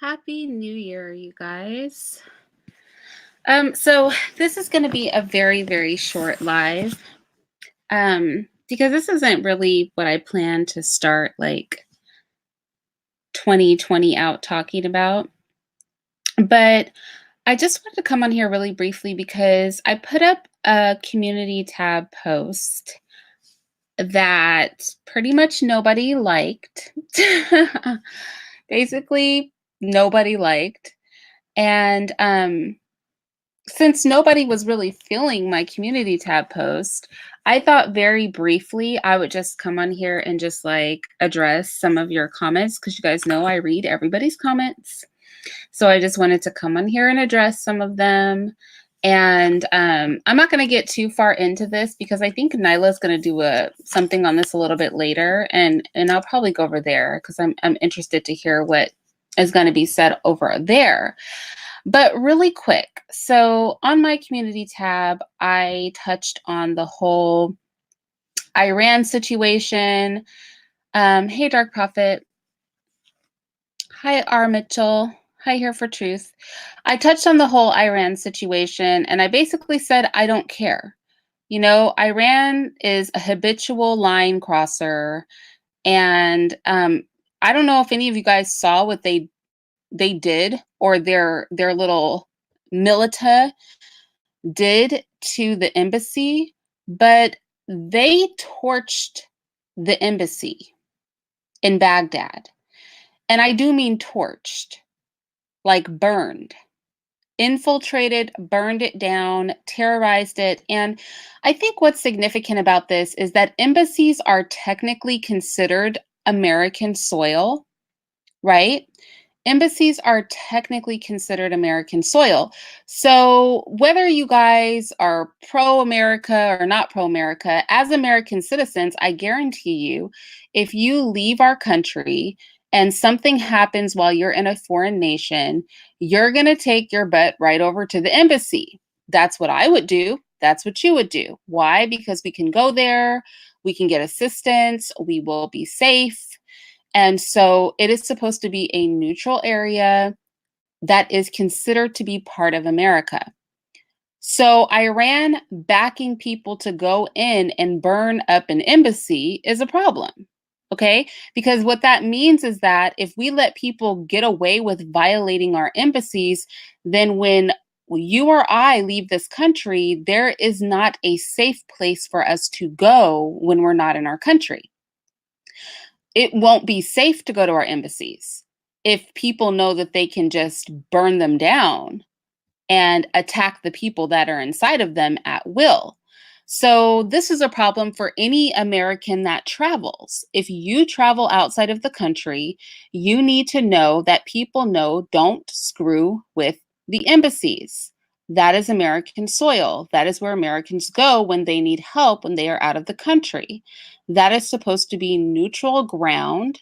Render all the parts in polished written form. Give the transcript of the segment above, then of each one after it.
Happy New Year, you guys. So this is going to be a very, very short live because this isn't really what I planned to start like 2020 out talking about. But I just wanted to come on here really briefly because I put up a community tab post that pretty much nobody liked. Basically, nobody liked. And since nobody was really feeling my community tab post, I thought very briefly I would just come on here and just like address some of your comments because you guys know I read everybody's comments. So I just wanted to come on here and address some of them. And I'm not going to get too far into this because I think Nyla's going to do something on this a little bit later, and I'll probably go over there because I'm interested to hear what is going to be said over there. But really quick, so on my community tab, I touched on the whole Iran situation. Hey, Dark Prophet. Hi, R. Mitchell. Hi, Here for Truth. I touched on the whole Iran situation, and I basically said, I don't care. You know, Iran is a habitual line crosser, and I don't know if any of you guys saw what they did or their little milita did to the embassy, but they torched the embassy in Baghdad. And I do mean torched, like burned, infiltrated, burned it down, terrorized it. And I think what's significant about this is that embassies are technically considered American soil, right? Embassies are technically considered American soil. So, whether you guys are pro America or not pro America, as American citizens, I guarantee you, if you leave our country and something happens while you're in a foreign nation, you're going to take your butt right over to the embassy. That's what I would do. That's what you would do. Why? Because we can go there, we can get assistance, we will be safe, and so it is supposed to be a neutral area that is considered to be part of America. So Iran backing people to go in and burn up an embassy is a problem. Okay? Because what that means is that if we let people get away with violating our embassies, then when you or I leave this country, there is not a safe place for us to go when we're not in our country. It won't be safe to go to our embassies if people know that they can just burn them down and attack the people that are inside of them at will. So, this is a problem for any American that travels. If you travel outside of the country, you need to know that people know don't screw with the embassies. That is American soil. That is where Americans go when they need help when they are out of the country. That is supposed to be neutral ground,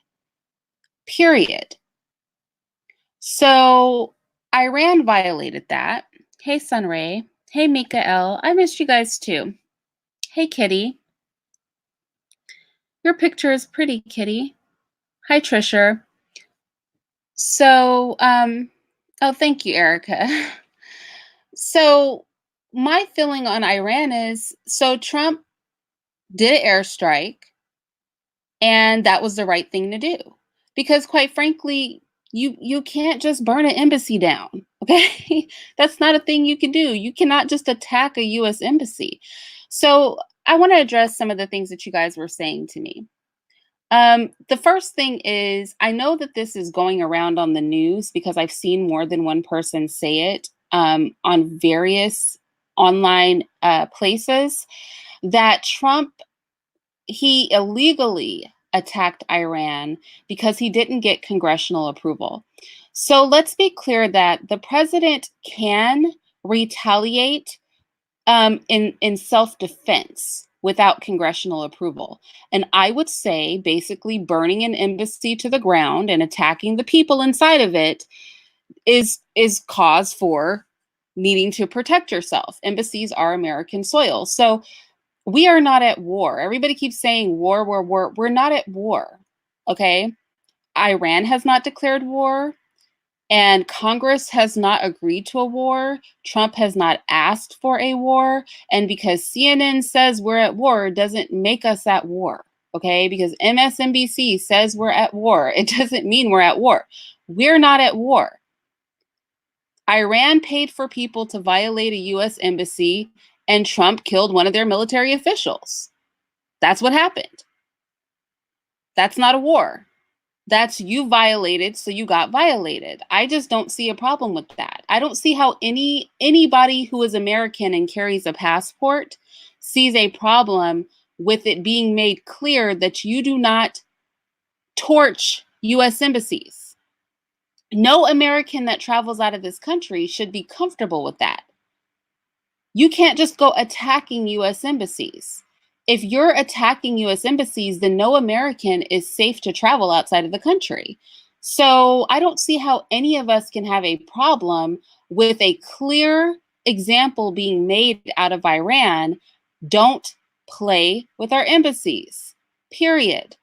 period. So, Iran violated that. Hey, Sunray. Hey, Mikael. I missed you guys too. Hey, Kitty. Your picture is pretty, Kitty. Hi, Trisha. So, oh, thank you, Erica. So, my feeling on Iran is so Trump did an airstrike, and that was the right thing to do. Because, quite frankly, you can't just burn an embassy down, okay? That's not a thing you can do. You cannot just attack a US embassy. So, I want to address some of the things that you guys were saying to me. The first thing is, I know that this is going around on the news because I've seen more than one person say it on various online places that Trump, he illegally attacked Iran because he didn't get congressional approval. So let's be clear that the president can retaliate in self-defense without congressional approval. And I would say basically burning an embassy to the ground and attacking the people inside of it is cause for needing to protect yourself. Embassies are American soil. So we are not at war. Everybody keeps saying war, war, war. We're not at war. Okay? Iran has not declared war. And Congress has not agreed to a war. Trump has not asked for a war. And because CNN says we're at war doesn't make us at war. Okay. Because MSNBC says we're at war. It doesn't mean we're at war. We're not at war. Iran paid for people to violate a US embassy, and Trump killed one of their military officials. That's what happened. That's not a war. That's you violated, so you got violated. I just don't see a problem with that. I don't see how anybody who is American and carries a passport sees a problem with it being made clear that you do not torch US embassies. No American that travels out of this country should be comfortable with that. You can't just go attacking US embassies. If you're attacking US embassies, then no American is safe to travel outside of the country. So I don't see how any of us can have a problem with a clear example being made out of Iran. Don't play with our embassies, period.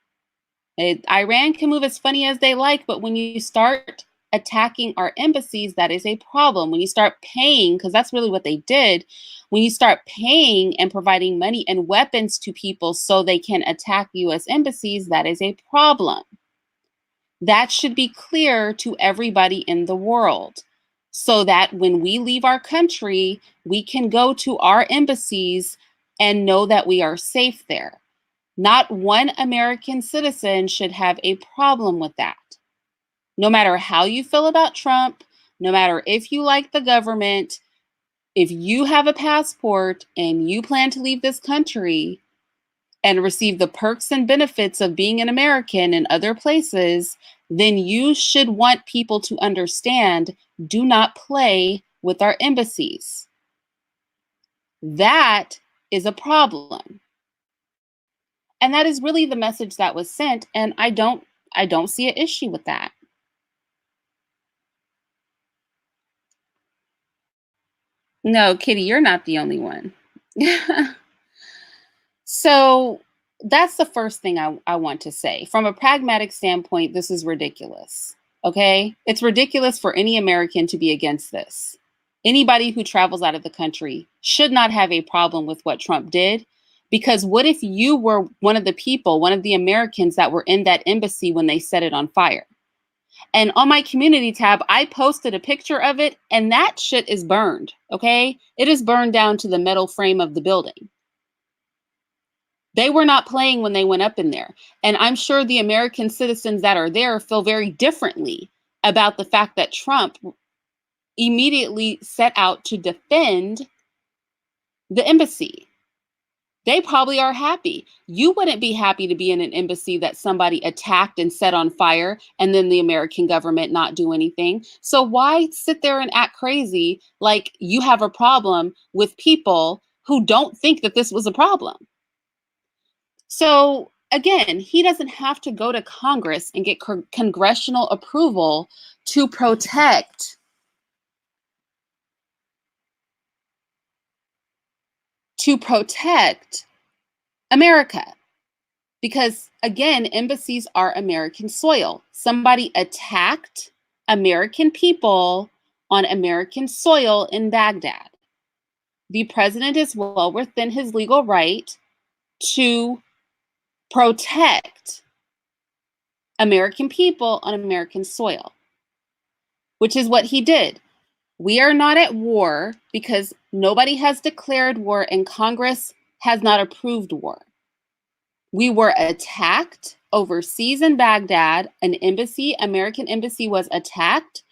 Iran can move as funny as they like, but when you start attacking our embassies, that is a problem. When you start paying, because that's really what they did, when you start paying and providing money and weapons to people so they can attack US embassies, that is a problem. That should be clear to everybody in the world so that when we leave our country, we can go to our embassies and know that we are safe there. Not one American citizen should have a problem with that. No matter how you feel about Trump, no matter if you like the government, if you have a passport and you plan to leave this country and receive the perks and benefits of being an American in other places, then you should want people to understand, do not play with our embassies. That is a problem. And that is really the message that was sent, and I don't see an issue with that. No, Kitty, you're not the only one. So that's the first thing I want to say. From a pragmatic standpoint, this is ridiculous. Okay? It's ridiculous for any American to be against this. Anybody who travels out of the country should not have a problem with what Trump did. Because what if you were one of the people, one of the Americans that were in that embassy when they set it on fire? And on my community tab, I posted a picture of it, and that shit is burned. Okay? It is burned down to the metal frame of the building. They were not playing when they went up in there. And I'm sure the American citizens that are there feel very differently about the fact that Trump immediately set out to defend the embassy. They probably are happy. You wouldn't be happy to be in an embassy that somebody attacked and set on fire and then the American government not do anything. So why sit there and act crazy like you have a problem with people who don't think that this was a problem? So again, he doesn't have to go to Congress and get congressional approval to protect America. Because again, embassies are American soil. Somebody attacked American people on American soil in Baghdad. The president is well within his legal right to protect American people on American soil, which is what he did. We are not at war because nobody has declared war and Congress has not approved war. We were attacked overseas in Baghdad. An embassy, American embassy, was attacked.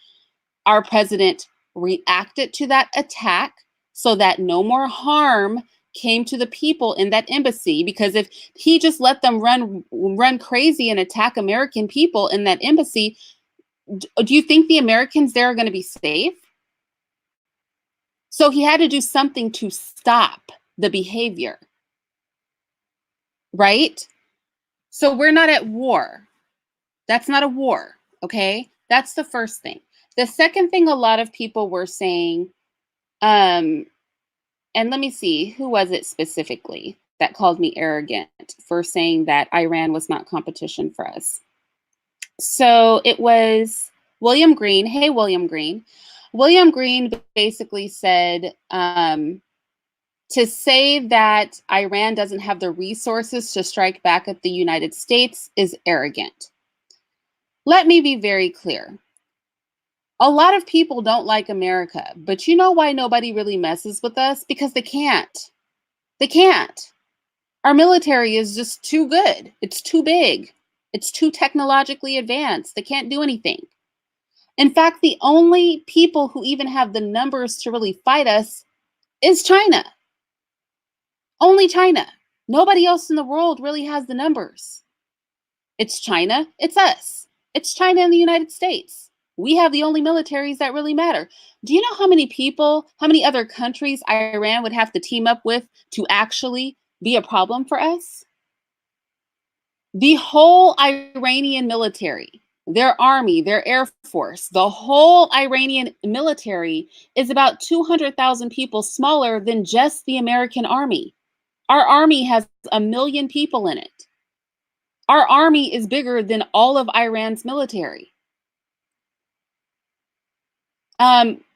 Our president reacted to that attack so that no more harm came to the people in that embassy, because if he just let them run crazy and attack American people in that embassy, do you think the Americans there are going to be safe? So he had to do something to stop the behavior, right? So we're not at war. That's not a war, okay? That's the first thing. The second thing a lot of people were saying, and let me see, who was it specifically that called me arrogant for saying that Iran was not competition for us? So it was William Green. Hey, William Green. William Green basically said to say that Iran doesn't have the resources to strike back at the United States is arrogant. Let me be very clear. A lot of people don't like America, but you know why nobody really messes with us? Because they can't. They can't. Our military is just too good. It's too big. It's too technologically advanced. They can't do anything. In fact, the only people who even have the numbers to really fight us is China. Only China. Nobody else in the world really has the numbers. It's China, it's us. It's China and the United States. We have the only militaries that really matter. Do you know how many people, how many other countries Iran would have to team up with to actually be a problem for us? The whole Iranian military, their army, their air force, the whole Iranian military is about 200,000 people smaller than just the American army. Our army has 1 million people in it. Our army is bigger than all of Iran's military.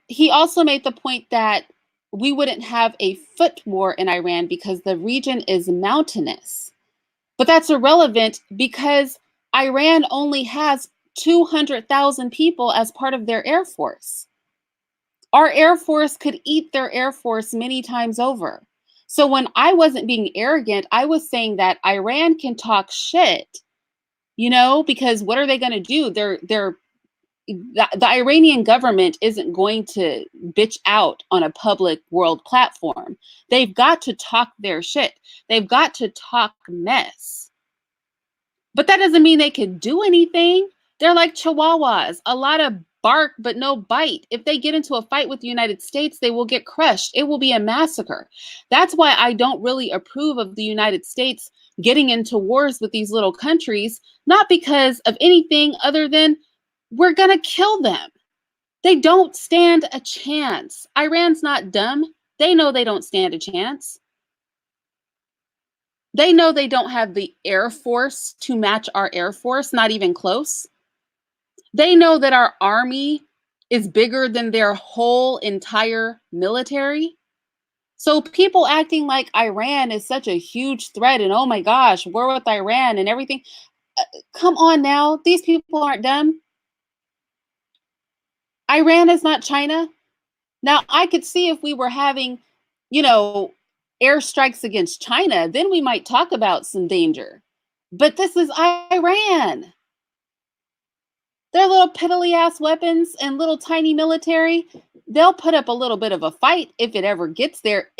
He also made the point that we wouldn't have a foot war in Iran because the region is mountainous. But that's irrelevant because Iran only has 200,000 people as part of their air force. Our air force could eat their air force many times over. So when I wasn't being arrogant, I was saying that Iran can talk shit, because what are they going to do? The Iranian government isn't going to bitch out on a public world platform. They've got to talk their shit. They've got to talk mess. But that doesn't mean they can do anything. They're like chihuahuas, a lot of bark, but no bite. If they get into a fight with the United States, they will get crushed. It will be a massacre. That's why I don't really approve of the United States getting into wars with these little countries, not because of anything other than we're going to kill them. They don't stand a chance. Iran's not dumb. They know they don't stand a chance. They know they don't have the air force to match our air force, not even close. They know that our army is bigger than their whole entire military. So people acting like Iran is such a huge threat and oh my gosh, war with Iran and everything. Come on now, these people aren't dumb. Iran is not China. Now, I could see if we were having, airstrikes against China, then we might talk about some danger. But this is Iran. Their little piddly ass weapons and little tiny military, they'll put up a little bit of a fight if it ever gets there,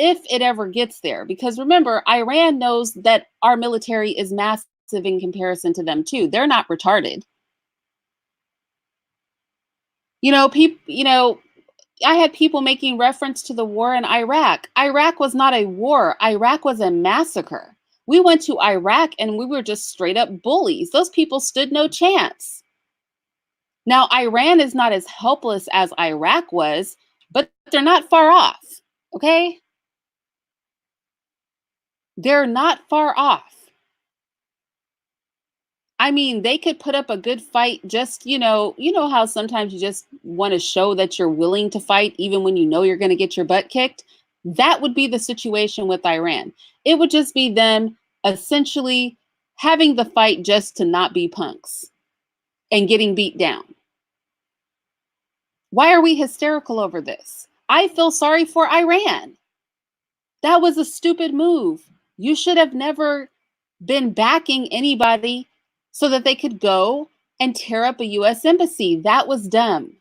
Because remember, Iran knows that our military is massive in comparison to them too. They're not retarded. I had people making reference to the war in Iraq. Iraq was not a war. Iraq was a massacre. We went to Iraq and we were just straight up bullies. Those people stood no chance. Now, Iran is not as helpless as Iraq was, but they're not far off. Okay? They're not far off. I mean, they could put up a good fight just, how sometimes you just want to show that you're willing to fight even when you know you're going to get your butt kicked. That would be the situation with Iran. It would just be them essentially having the fight just to not be punks and getting beat down. Why are we hysterical over this? I feel sorry for Iran. That was a stupid move. You should have never been backing anybody so that they could go and tear up a US embassy. That was dumb.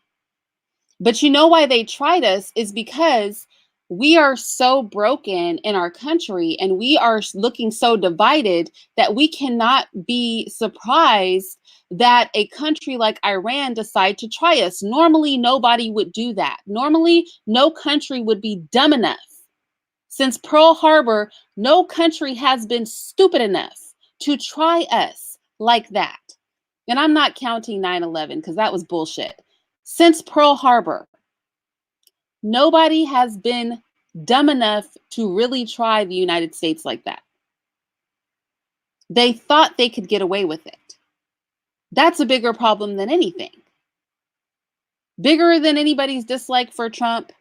But you know why they tried us is because we are so broken in our country and we are looking so divided that we cannot be surprised that a country like Iran decide to try us. Normally, nobody would do that. Normally, no country would be dumb enough. Since Pearl Harbor, no country has been stupid enough to try us like that. And I'm not counting 9/11 because that was bullshit. Since Pearl Harbor, nobody has been dumb enough to really try the United States like that. They thought they could get away with it. That's a bigger problem than anything. Bigger than anybody's dislike for Trump,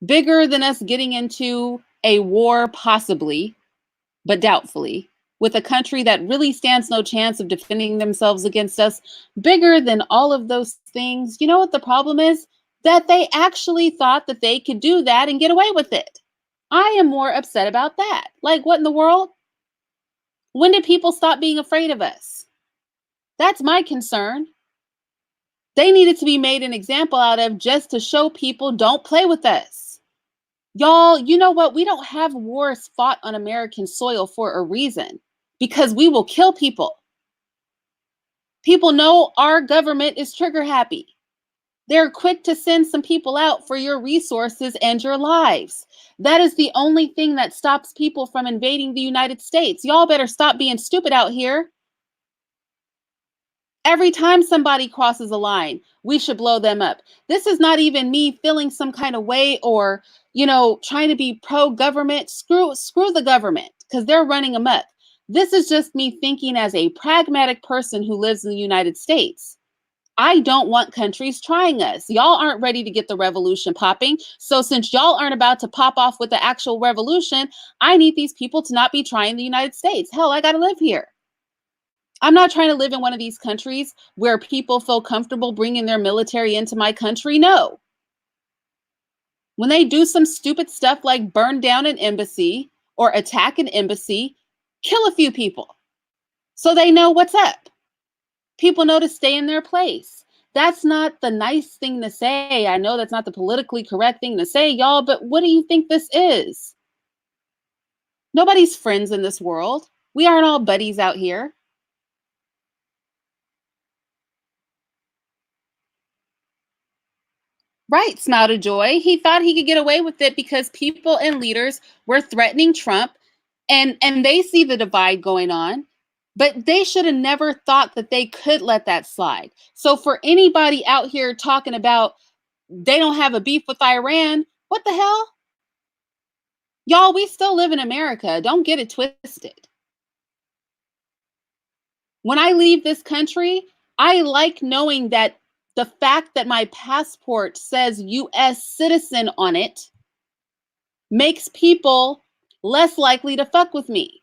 bigger than us getting into a war, possibly, but doubtfully, with a country that really stands no chance of defending themselves against us, bigger than all of those things. You know what the problem is? That they actually thought that they could do that and get away with it. I am more upset about that. Like, what in the world? When did people stop being afraid of us? That's my concern. They needed to be made an example out of just to show people don't play with us. Y'all, you know what? We don't have wars fought on American soil for a reason, because we will kill people. People know our government is trigger happy. They're quick to send some people out for your resources and your lives. That is the only thing that stops people from invading the United States. Y'all better stop being stupid out here. Every time somebody crosses a line, we should blow them up. This is not even me feeling some kind of way or, trying to be pro-government. Screw the government, because they're running amok. This is just me thinking as a pragmatic person who lives in the United States. I don't want countries trying us. Y'all aren't ready to get the revolution popping. So since y'all aren't about to pop off with the actual revolution, I need these people to not be trying the United States. Hell, I got to live here. I'm not trying to live in one of these countries where people feel comfortable bringing their military into my country. No. When they do some stupid stuff like burn down an embassy or attack an embassy, kill a few people so they know what's up. People know to stay in their place. That's not the nice thing to say. I know that's not the politically correct thing to say, y'all, but what do you think this is? Nobody's friends in this world. We aren't all buddies out here. Right, Smile to Joy. He thought he could get away with it because people and leaders were threatening Trump, and they see the divide going on. But they should have never thought that they could let that slide. So for anybody out here talking about they don't have a beef with Iran, what the hell? Y'all, we still live in America. Don't get it twisted. When I leave this country, I like knowing that the fact that my passport says US citizen on it makes people less likely to fuck with me.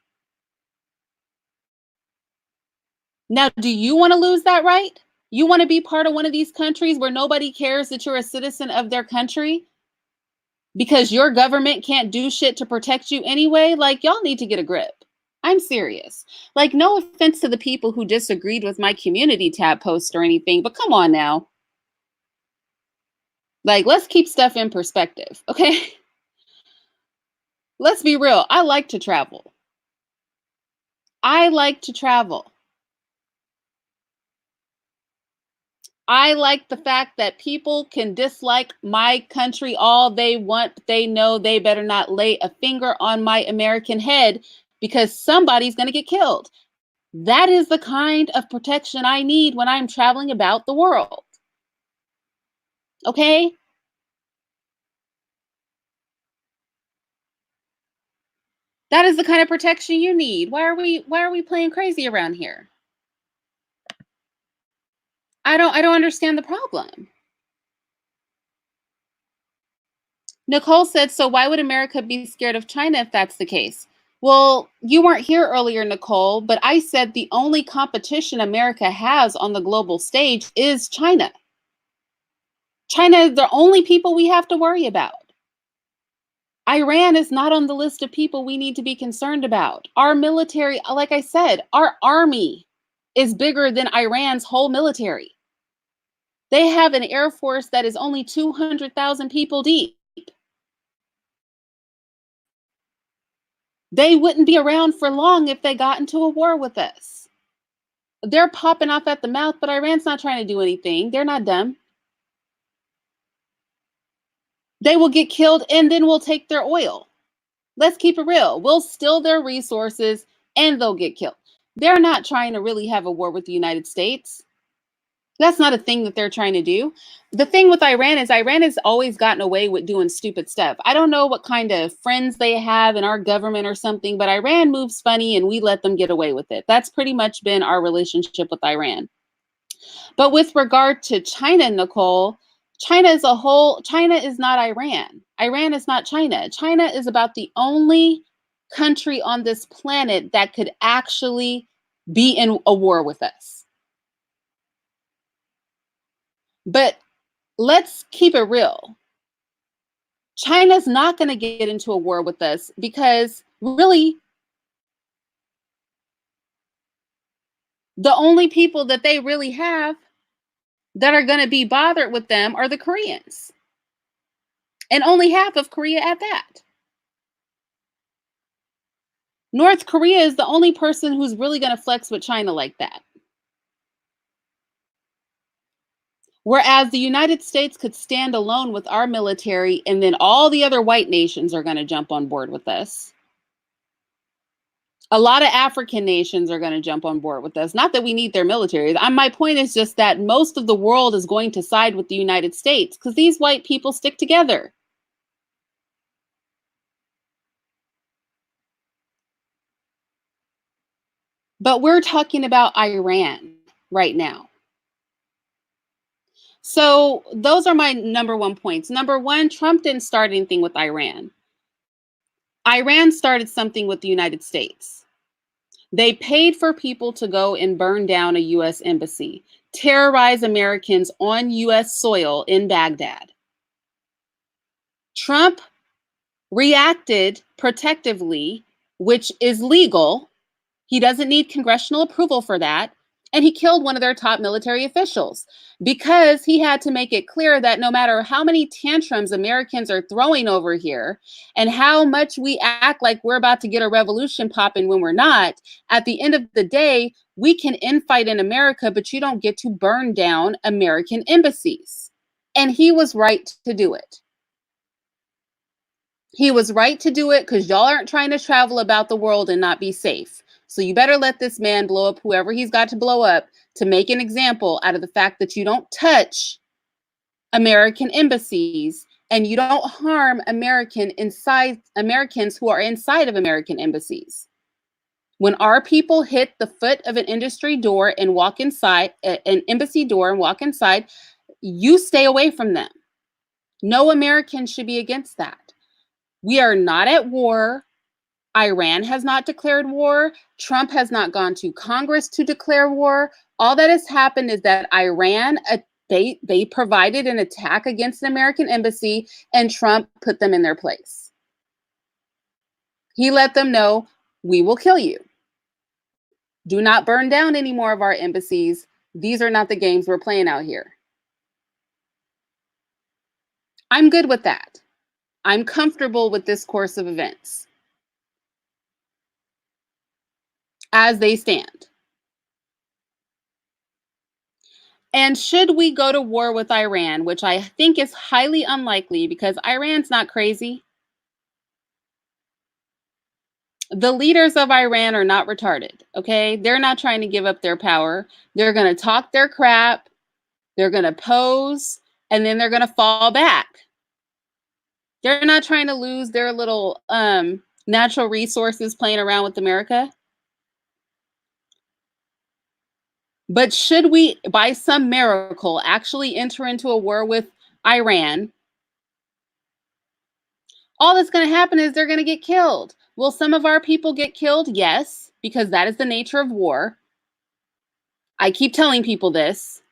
Now, do you want to lose that right? You want to be part of one of these countries where nobody cares that you're a citizen of their country because your government can't do shit to protect you anyway? Like, y'all need to get a grip. I'm serious. Like, no offense to the people who disagreed with my community tab post or anything, but come on now. Like, let's keep stuff in perspective, okay? Let's be real. I like to travel. I like to travel. I like the fact that people can dislike my country all they want, but they know they better not lay a finger on my American head because somebody's going to get killed. That is the kind of protection I need when I'm traveling about the world. Okay? That is the kind of protection you need. Why are we playing crazy around here? I don't understand the problem. Nicole said, so why would America be scared of China if that's the case? Well, you weren't here earlier, Nicole, but I said the only competition America has on the global stage is China. China is the only people we have to worry about. Iran is not on the list of people we need to be concerned about. Our military, like I said, our army is bigger than Iran's whole military. They have an air force that is only 200,000 people deep. They wouldn't be around for long if they got into a war with us. They're popping off at the mouth, but Iran's not trying to do anything. They're not dumb. They will get killed and then we'll take their oil. Let's keep it real. We'll steal their resources and they'll get killed. They're not trying to really have a war with the United States. That's not a thing that they're trying to do. The thing with Iran is Iran has always gotten away with doing stupid stuff. I don't know what kind of friends they have in our government or something, but Iran moves funny and we let them get away with it. That's pretty much been our relationship with Iran. But with regard to China, Nicole, China is not Iran. Iran is not China. China is about the only country on this planet that could actually be in a war with us. But let's keep it real. China's not going to get into a war with us because really the only people that they really have that are going to be bothered with them are the Koreans. And only half of Korea at that. North Korea is the only person who's really going to flex with China like that. Whereas the United States could stand alone with our military, and then all the other white nations are going to jump on board with us. A lot of African nations are going to jump on board with us. Not that we need their military. My point is just that most of the world is going to side with the United States because these white people stick together. But we're talking about Iran right now. So those are my number one points. Number one, Trump didn't start anything with Iran. Iran started something with the United States. They paid for people to go and burn down a US embassy, terrorize Americans on US soil in Baghdad. Trump reacted protectively, which is legal. He doesn't need congressional approval for that. And he killed one of their top military officials because he had to make it clear that no matter how many tantrums Americans are throwing over here and how much we act like we're about to get a revolution popping when we're not, at the end of the day, we can infight in America, but you don't get to burn down American embassies. And he was right to do it. He was right to do it because y'all aren't trying to travel about the world and not be safe. So you better let this man blow up whoever he's got to blow up to make an example out of the fact that you don't touch American embassies and you don't harm Americans who are inside of American embassies. When our people hit the foot of an industry door and walk inside, an embassy door and walk inside, you stay away from them. No American should be against that. We are not at war. Iran has not declared war. Trump has not gone to Congress to declare war. All that has happened is that Iran, they provided an attack against an American embassy and Trump put them in their place. He let them know, we will kill you. Do not burn down any more of our embassies. These are not the games we're playing out here. I'm good with that. I'm comfortable with this course of events as they stand. And should we go to war with Iran, which I think is highly unlikely because Iran's not crazy. The leaders of Iran are not retarded, okay? They're not trying to give up their power. They're going to talk their crap. They're going to pose, and then they're going to fall back. They're not trying to lose their little natural resources playing around with America. But should we, by some miracle, actually enter into a war with Iran, all that's going to happen is they're going to get killed. Will some of our people get killed? Yes, because that is the nature of war. I keep telling people this.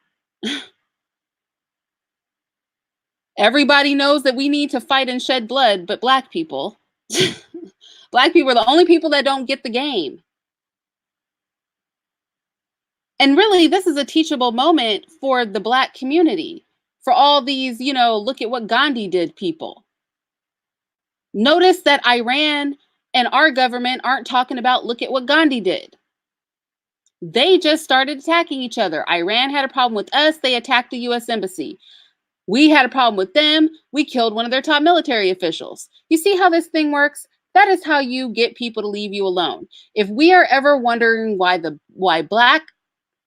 Everybody knows that we need to fight and shed blood, but Black people, Black people are the only people that don't get the game. And really, this is a teachable moment for the Black community, for all these, look at what Gandhi did people. Notice that Iran and our government aren't talking about look at what Gandhi did. They just started attacking each other. Iran had a problem with us. They attacked the US embassy. We had a problem with them. We killed one of their top military officials. You see how this thing works? That is how you get people to leave you alone. If we are ever wondering why Black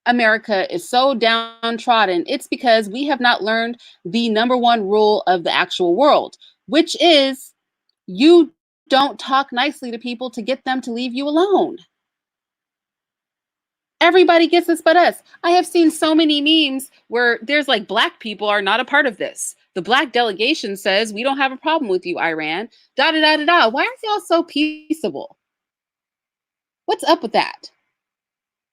America is so downtrodden, it's because we have not learned the number one rule of the actual world, which is you don't talk nicely to people to get them to leave you alone. Everybody gets this but us. I have seen so many memes where there's like black people are not a part of this. The black delegation says we don't have a problem with you, Iran. Da da da da da. Why are y'all so peaceable? What's up with that?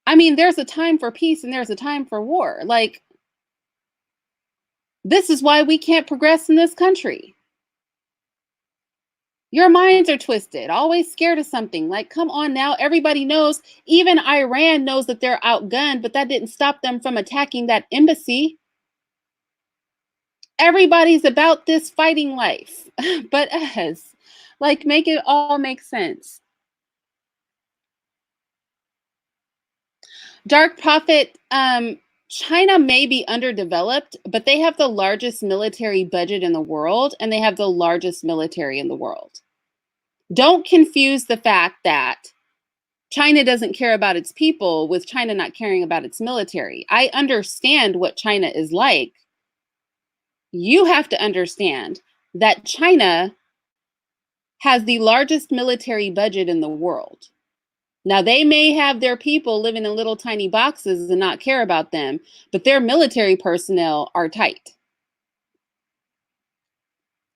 I mean, there's a time for peace and there's a time for war. Like, this is why we can't progress in this country. Your minds are twisted, always scared of something. Like, come on now. Everybody knows, even Iran knows that they're outgunned, but that didn't stop them from attacking that embassy. Everybody's about this fighting life, but us. Like, make it all make sense. Dark Prophet, China may be underdeveloped, but they have the largest military budget in the world and they have the largest military in the world. Don't confuse the fact that China doesn't care about its people with China not caring about its military. I understand what China is like. You have to understand that China has the largest military budget in the world. Now, they may have their people living in little tiny boxes and not care about them, but their military personnel are tight.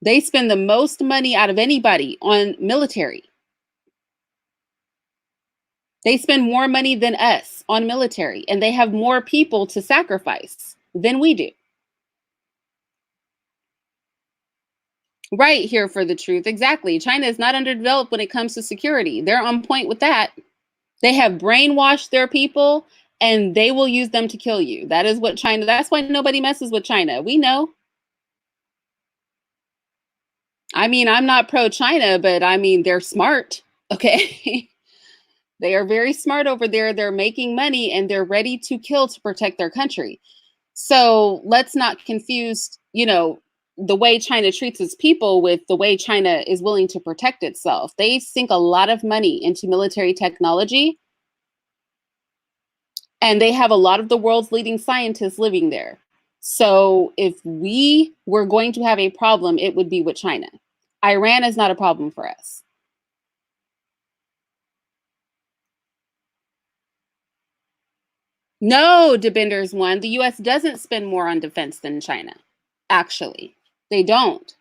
They spend the most money out of anybody on military. They spend more money than us on military, and they have more people to sacrifice than we do. Right, here for the truth. Exactly. China is not underdeveloped when it comes to security. They're on point with that. They have brainwashed their people and they will use them to kill you. That is what China, that's why nobody messes with China. We know. I mean, I'm not pro China, but I mean, they're smart. Okay. They are very smart over there. They're making money and they're ready to kill to protect their country. So let's not confuse, the way China treats its people with the way China is willing to protect itself. They sink a lot of money into military technology, and they have a lot of the world's leading scientists living there. So if we were going to have a problem, it would be with China. Iran is not a problem for us. No, Debinders one. The US doesn't spend more on defense than China. Actually, they don't.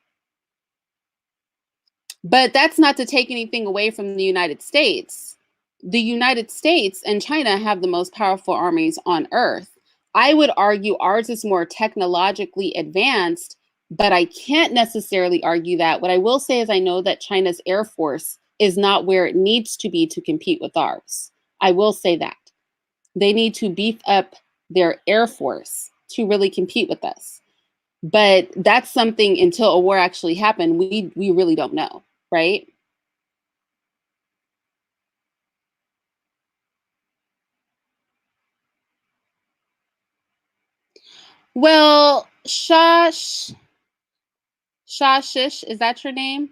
But that's not to take anything away from the United States. The United States and China have the most powerful armies on earth. I would argue ours is more technologically advanced, but I can't necessarily argue that. What I will say is I know that China's Air Force is not where it needs to be to compete with ours. I will say that. They need to beef up their Air Force to really compete with us. But that's something until a war actually happened, we really don't know, right? Well, Shashish, is that your name?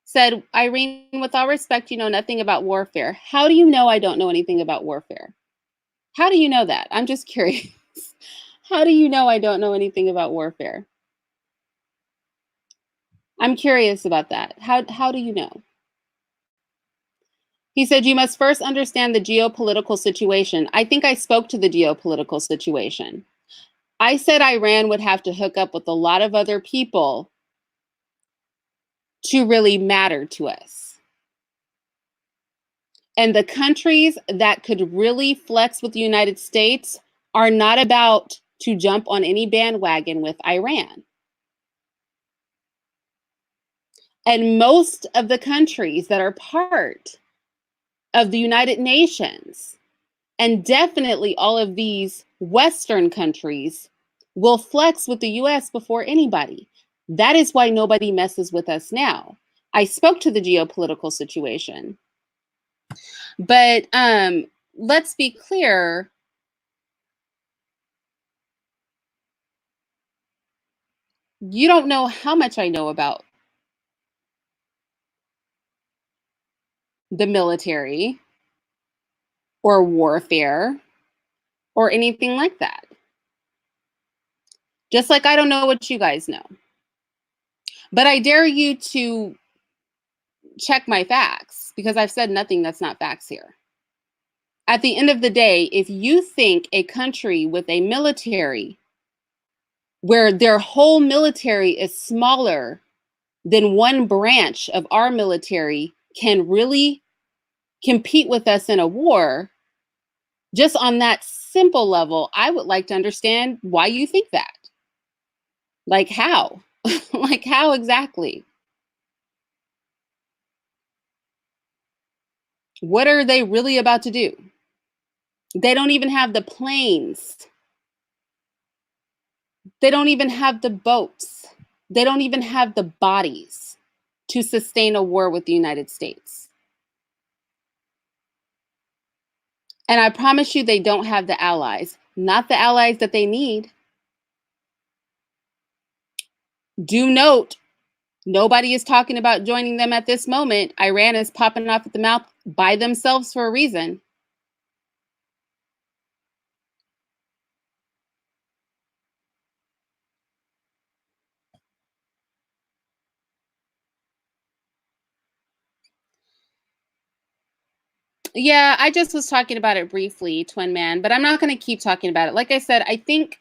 Said, Irene, with all respect, you know nothing about warfare. How do you know I don't know anything about warfare? How do you know that? I'm just curious. How do you know I don't know anything about warfare? I'm curious about that. How do you know? He said, you must first understand the geopolitical situation. I think I spoke to the geopolitical situation. I said Iran would have to hook up with a lot of other people to really matter to us. And the countries that could really flex with the United States are not about to jump on any bandwagon with Iran. And most of the countries that are part of the United Nations, and definitely all of these Western countries, will flex with the US before anybody. That is why nobody messes with us now. I spoke to the geopolitical situation. But let's be clear. You don't know how much I know about the military or warfare or anything like that. Just like I don't know what you guys know. But I dare you to check my facts because I've said nothing that's not facts here. At the end of the day, if you think a country with a military where their whole military is smaller than one branch of our military can really compete with us in a war, just on that simple level, I would like to understand why you think that. Like how? Like how exactly? What are they really about to do? They don't even have the planes. They don't even have the boats. They don't even have the bodies to sustain a war with the United States. And I promise you, they don't have the allies, not the allies that they need. Do note, nobody is talking about joining them at this moment. Iran is popping off at the mouth by themselves for a reason. Yeah, I just was talking about it briefly, Twin Man, but I'm not going to keep talking about it. Like I said, I think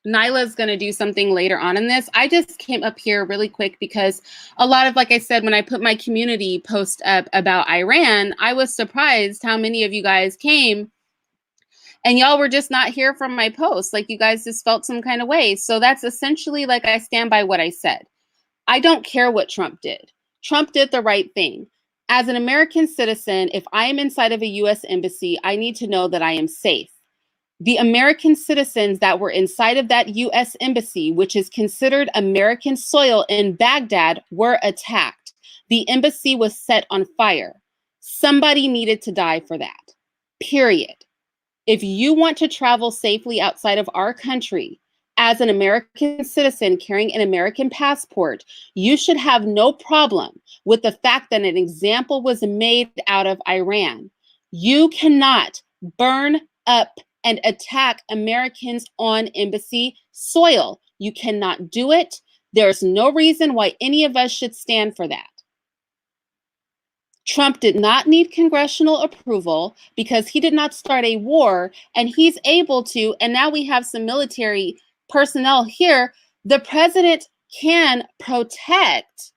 Nyla's going to do something later on in this. I just came up here really quick because a lot of, like I said, when I put my community post up about Iran, I was surprised how many of you guys came and y'all were just not here from my post. Like you guys just felt some kind of way. So that's essentially like I stand by what I said. I don't care what Trump did. Trump did the right thing. As an American citizen, if I am inside of a US embassy, I need to know that I am safe. The American citizens that were inside of that US embassy, which is considered American soil in Baghdad, were attacked. The embassy was set on fire. Somebody needed to die for that. Period. If you want to travel safely outside of our country as an American citizen carrying an American passport, you should have no problem with the fact that an example was made out of Iran. You cannot burn up and attack Americans on embassy soil. You cannot do it. There's no reason why any of us should stand for that. Trump did not need congressional approval because he did not start a war, and he's able to, and now we have some military personnel here. The president can protect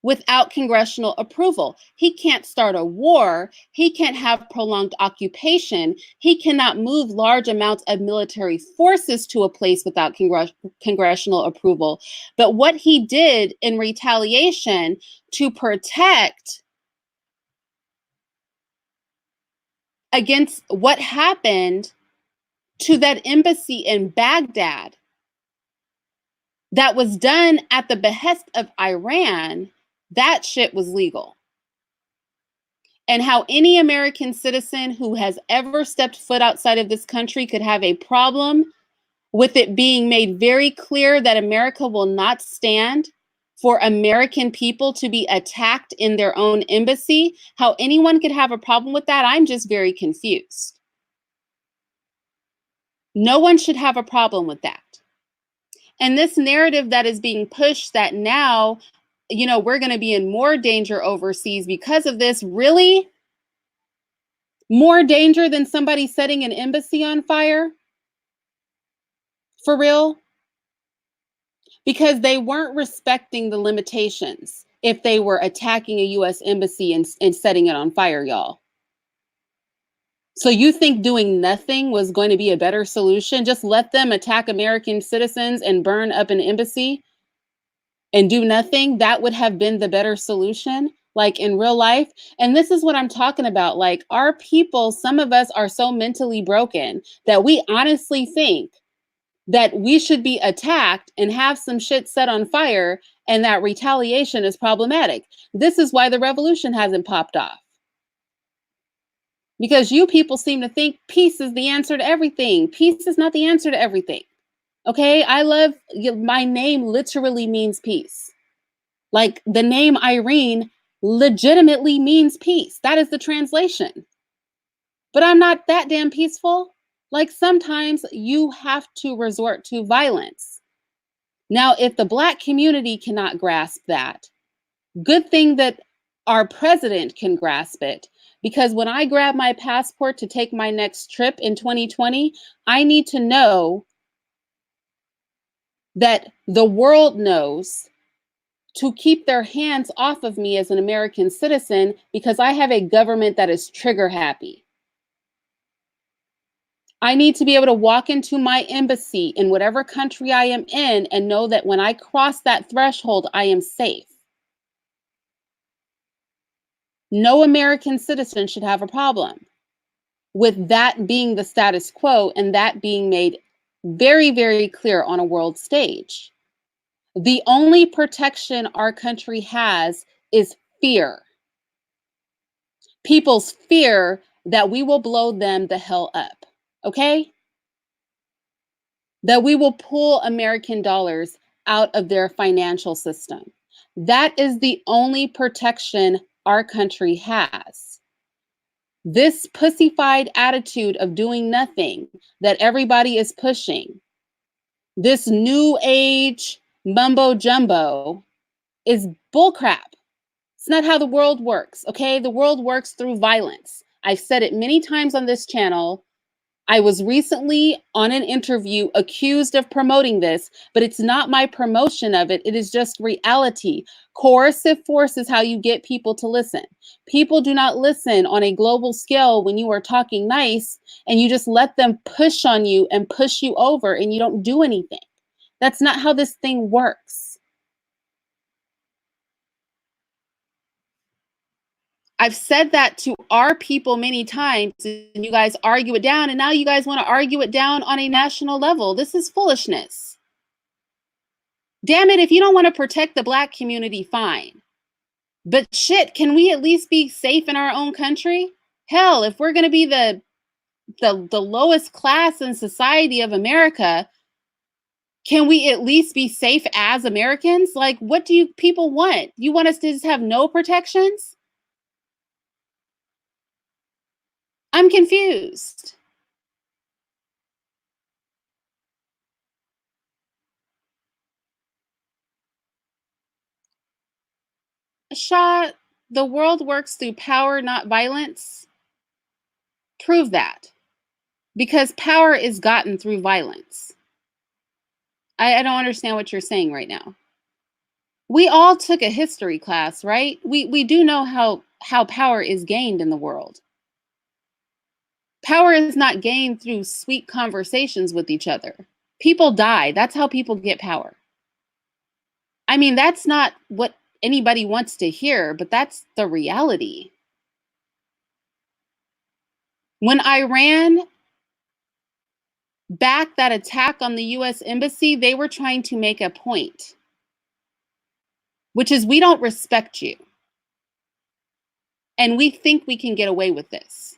without congressional approval. He can't start a war. He can't have prolonged occupation. He cannot move large amounts of military forces to a place without congressional approval. But what he did in retaliation to protect against what happened to that embassy in Baghdad that was done at the behest of Iran, that shit was legal. And how any American citizen who has ever stepped foot outside of this country could have a problem with it being made very clear that America will not stand for American people to be attacked in their own embassy, how anyone could have a problem with that, I'm just very confused. No one should have a problem with that. And this narrative that is being pushed that now, we're going to be in more danger overseas because of this, really? More danger than somebody setting an embassy on fire? For real? Because they weren't respecting the limitations if they were attacking a US embassy and setting it on fire, y'all. So you think doing nothing was going to be a better solution? Just let them attack American citizens and burn up an embassy and do nothing? That would have been the better solution, like in real life. And this is what I'm talking about. Like our people, some of us are so mentally broken that we honestly think that we should be attacked and have some shit set on fire and that retaliation is problematic. This is why the revolution hasn't popped off. Because you people seem to think peace is the answer to everything. Peace is not the answer to everything. Okay, my name literally means peace. Like the name Irene legitimately means peace. That is the translation. But I'm not that damn peaceful. Like sometimes you have to resort to violence. Now, if the Black community cannot grasp that, good thing that our president can grasp it. Because when I grab my passport to take my next trip in 2020, I need to know that the world knows to keep their hands off of me as an American citizen because I have a government that is trigger happy. I need to be able to walk into my embassy in whatever country I am in and know that when I cross that threshold, I am safe. No American citizen should have a problem with that being the status quo and that being made very, very clear on a world stage. The only protection our country has is fear. People's fear that we will blow them the hell up. Okay? That we will pull American dollars out of their financial system. That is the only protection our country has. This pussified attitude of doing nothing that everybody is pushing, this new age mumbo jumbo, is bullcrap. It's not how the world works, okay? The world works through violence. I've said it many times on this channel. I was recently on an interview accused of promoting this, but it's not my promotion of it. It is just reality. Coercive force is how you get people to listen. People do not listen on a global scale when you are talking nice and you just let them push on you and push you over and you don't do anything. That's not how this thing works. I've said that to our people many times, and you guys argue it down, and now you guys want to argue it down on a national level. This is foolishness. Damn it, if you don't want to protect the Black community, fine. But shit, can we at least be safe in our own country? Hell, if we're going to be the lowest class in society of America, can we at least be safe as Americans? Like, what do you people want? You want us to just have no protections? I'm confused. Shah, the world works through power, not violence. Prove that. Because power is gotten through violence. I don't understand what you're saying right now. We all took a history class, right? We do know how power is gained in the world. Power is not gained through sweet conversations with each other. People die. That's how people get power. I mean, that's not what anybody wants to hear, but that's the reality. When Iran backed that attack on the US embassy, they were trying to make a point, which is we don't respect you. And we think we can get away with this.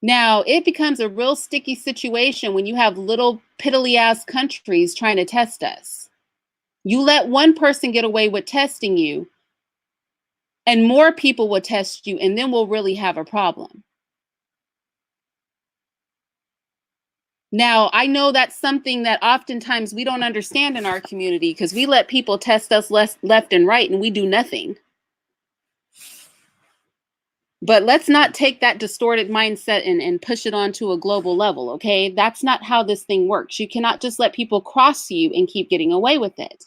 Now, it becomes a real sticky situation when you have little piddly ass countries trying to test us. You let one person get away with testing you, and more people will test you, and then we'll really have a problem. Now, I know that's something that oftentimes we don't understand in our community because we let people test us left and right and we do nothing. But let's not take that distorted mindset and push it onto a global level, okay? That's not how this thing works. You cannot just let people cross you and keep getting away with it.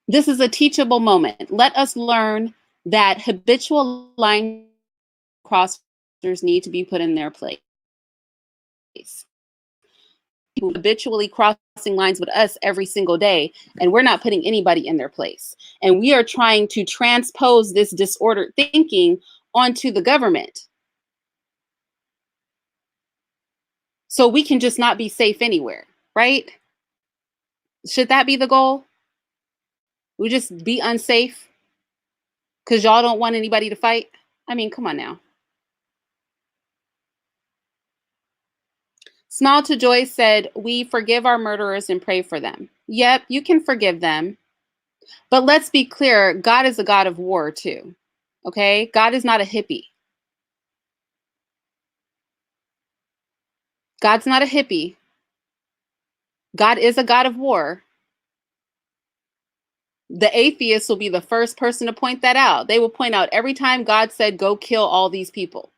This is a teachable moment. Let us learn that habitual line crossers need to be put in their place. People habitually crossing lines with us every single day, and we're not putting anybody in their place. And we are trying to transpose this disordered thinking onto the government. So we can just not be safe anywhere, right? Should that be the goal? We just be unsafe because y'all don't want anybody to fight? I mean, come on now. Smile to Joy said, we forgive our murderers and pray for them. Yep, you can forgive them. But let's be clear, God is a God of war too. Okay? God is not a hippie. God's not a hippie. God is a God of war. The atheists will be the first person to point that out. They will point out every time God said, go kill all these people.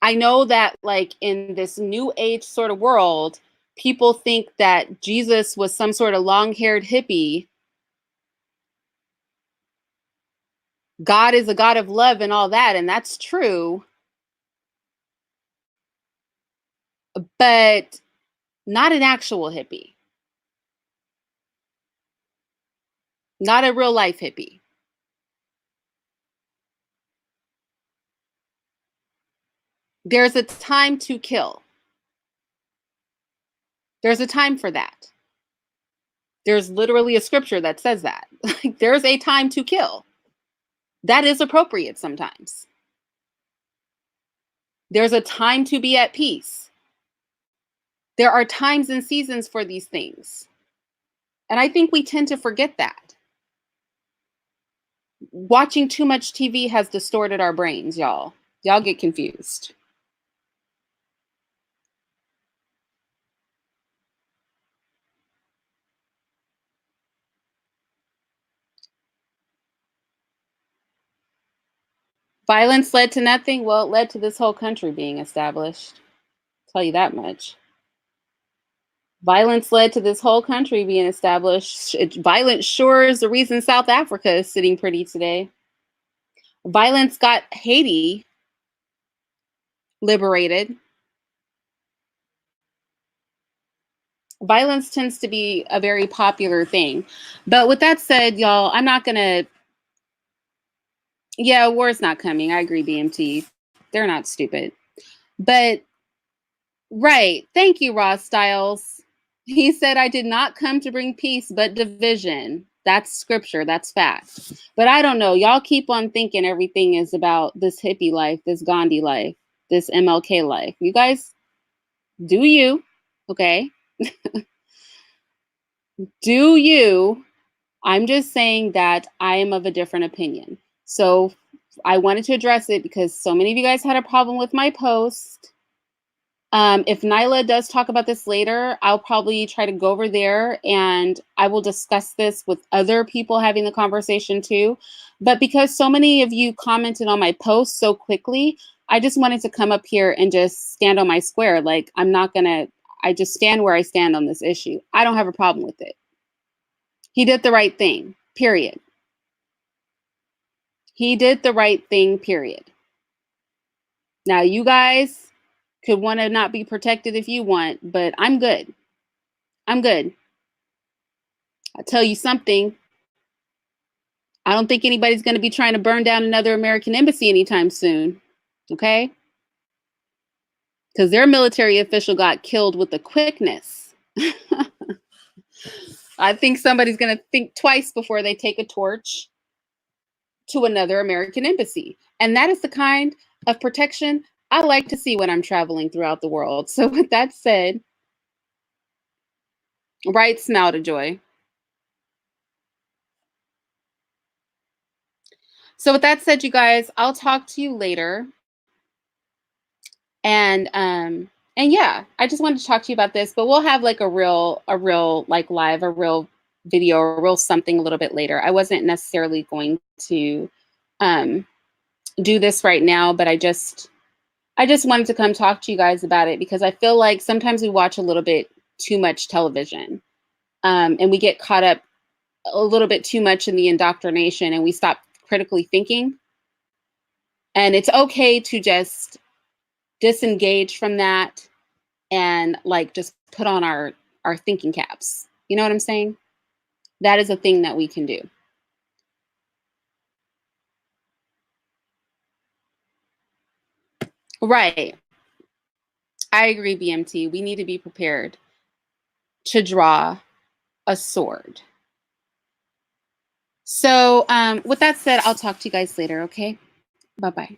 I know that, like, in this new age sort of world, people think that Jesus was some sort of long haired hippie. God is a God of love and all that. And that's true. But not an actual hippie, not a real life hippie. There's a time to kill. There's a time for that. There's literally a scripture that says that. Like, there's a time to kill. That is appropriate sometimes. There's a time to be at peace. There are times and seasons for these things. And I think we tend to forget that. Watching too much TV has distorted our brains, y'all. Y'all get confused. Violence led to nothing. Well, it led to this whole country being established. I'll tell you that much. Violence led to this whole country being established. Violence sure is the reason South Africa is sitting pretty today. Violence got Haiti liberated. Violence tends to be a very popular thing. But with that said, y'all, I'm not going to. Yeah, war's not coming. I agree, BMT. They're not stupid. But, right. Thank you, Ross Styles. He said, I did not come to bring peace, but division. That's scripture. That's fact. But I don't know. Y'all keep on thinking everything is about this hippie life, this Gandhi life, this MLK life. You guys, do you. Okay. Do you. I'm just saying that I am of a different opinion. So I wanted to address it because so many of you guys had a problem with my post. If Nyla does talk about this later, I'll probably try to go over there and I will discuss this with other people having the conversation too. But because so many of you commented on my post so quickly, I just wanted to come up here and just stand on my square. Like, I just stand where I stand on this issue. I don't have a problem with it. He did the right thing, period. He did the right thing, period. Now, you guys could want to not be protected if you want, but I'm good. I'm good. I'll tell you something. I don't think anybody's going to be trying to burn down another American embassy anytime soon. Okay? Because their military official got killed with a quickness. I think somebody's going to think twice before they take a torch to another American embassy. And that is the kind of protection I like to see when I'm traveling throughout the world. So with that said, right smile to joy. So with that said, you guys, I'll talk to you later. And yeah, I just wanted to talk to you about this, but we'll have like a real like live, a real video, a real something a little bit later. I wasn't necessarily going to um do this right now, but I just wanted to come talk to you guys about it because I feel like sometimes we watch a little bit too much television. And we get caught up a little bit too much in the indoctrination and we stop critically thinking. And it's okay to just disengage from that and like just put on our thinking caps. You know what I'm saying? That is a thing that we can do. Right. I agree, BMT. We need to be prepared to draw a sword. So with that said, I'll talk to you guys later, okay? Bye-bye.